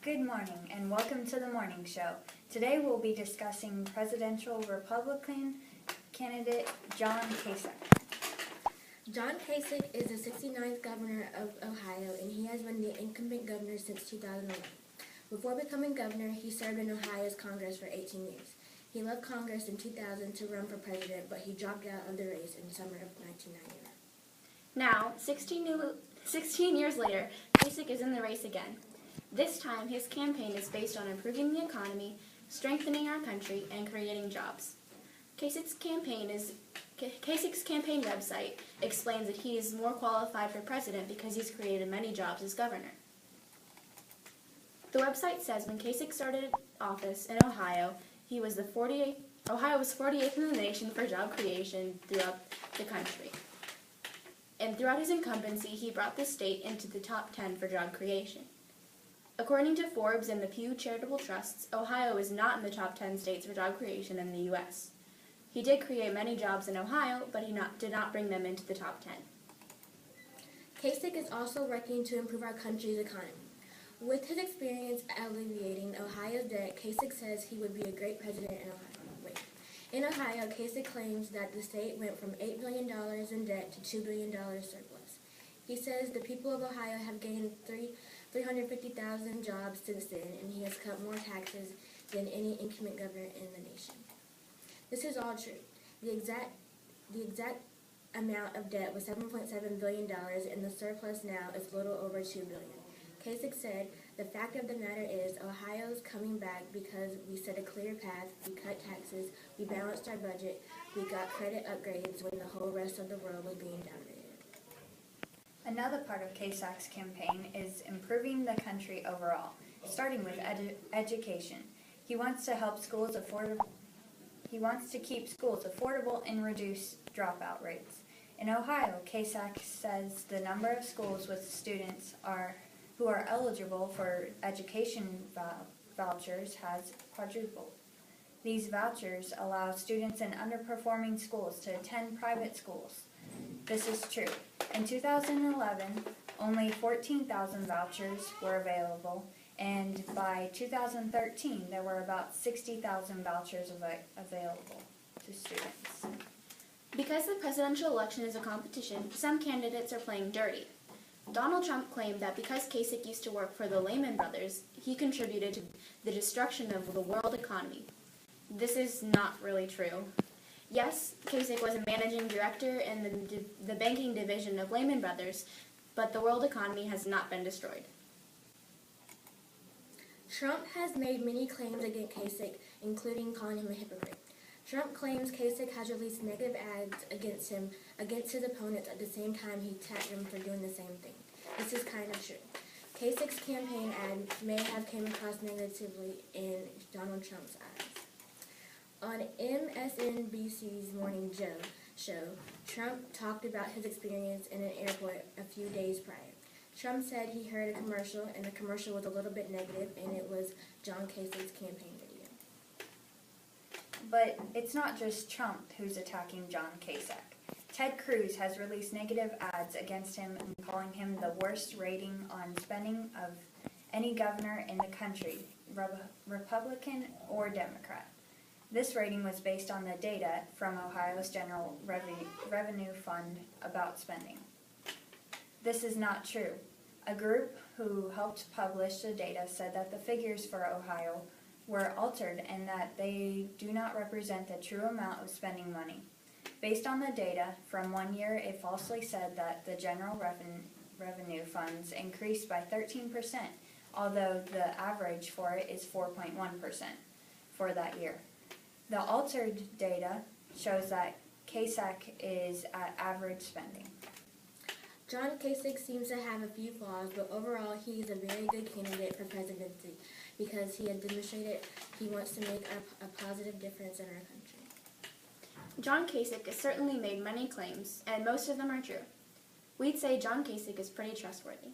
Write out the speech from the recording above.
Good morning and welcome to the morning show. Today we'll be discussing presidential Republican candidate John Kasich. John Kasich is the 69th governor of Ohio, and he has been the incumbent governor since 2011. Before becoming governor, he served in Ohio's Congress for 18 years. He left Congress in 2000 to run for president, but he dropped out of the race in the summer of 1999. Now, 16 years later, Kasich is in the race again. This time, his campaign is based on improving the economy, strengthening our country, and creating jobs. Kasich's campaign website explains that he is more qualified for president because he's created many jobs as governor. The website says when Kasich started office in Ohio, Ohio was 48th in the nation for job creation throughout the country. And throughout his incumbency, he brought the state into the top 10 for job creation. According to Forbes and the Pew Charitable Trusts, Ohio is not in the top 10 states for job creation in the U.S. He did create many jobs in Ohio, but he did not bring them into the top 10. Kasich is also working to improve our country's economy. With his experience alleviating Ohio's debt, Kasich says he would be a great president in Ohio. In Ohio, Kasich claims that the state went from $8 billion in debt to $2 billion surplus. He says the people of Ohio have gained 350,000 jobs since then, and he has cut more taxes than any incumbent governor in the nation. This is all true. The exact amount of debt was $7.7 billion, and the surplus now is a little over $2 billion. Kasich said, "The fact of the matter is Ohio's coming back because we set a clear path, we cut taxes, we balanced our budget, we got credit upgrades when the whole rest of the world was being downgraded." Another part of Kasich's campaign is improving the country overall, starting with education. He wants to keep schools affordable and reduce dropout rates. In Ohio, Kasich says the number of schools with students who are eligible for education vouchers has quadrupled. These vouchers allow students in underperforming schools to attend private schools. This is true. In 2011, only 14,000 vouchers were available, and by 2013, there were about 60,000 vouchers available to students. Because the presidential election is a competition, some candidates are playing dirty. Donald Trump claimed that because Kasich used to work for the Lehman Brothers, he contributed to the destruction of the world economy. This is not really true. Yes, Kasich was a managing director in the banking division of Lehman Brothers, but the world economy has not been destroyed. Trump has made many claims against Kasich, including calling him a hypocrite. Trump claims Kasich has released negative ads against his opponents at the same time he attacked them for doing the same thing. This is kind of true. Kasich's campaign ads may have came across negatively in Donald Trump's eyes. On MSNBC's Morning Joe show, Trump talked about his experience in an airport a few days prior. Trump said he heard a commercial, and the commercial was a little bit negative, and it was John Kasich's campaign video. But it's not just Trump who's attacking John Kasich. Ted Cruz has released negative ads against him and calling him the worst rating on spending of any governor in the country, Republican or Democrat. This rating was based on the data from Ohio's General Revenue Fund about spending. This is not true. A group who helped publish the data said that the figures for Ohio were altered and that they do not represent the true amount of spending money. Based on the data from 1 year, it falsely said that the General Revenue Funds increased by 13%, although the average for it is 4.1% for that year. The altered data shows that Kasich is at average spending. John Kasich seems to have a few flaws, but overall he is a very good candidate for presidency because he has demonstrated he wants to make a positive difference in our country. John Kasich has certainly made many claims, and most of them are true. We'd say John Kasich is pretty trustworthy.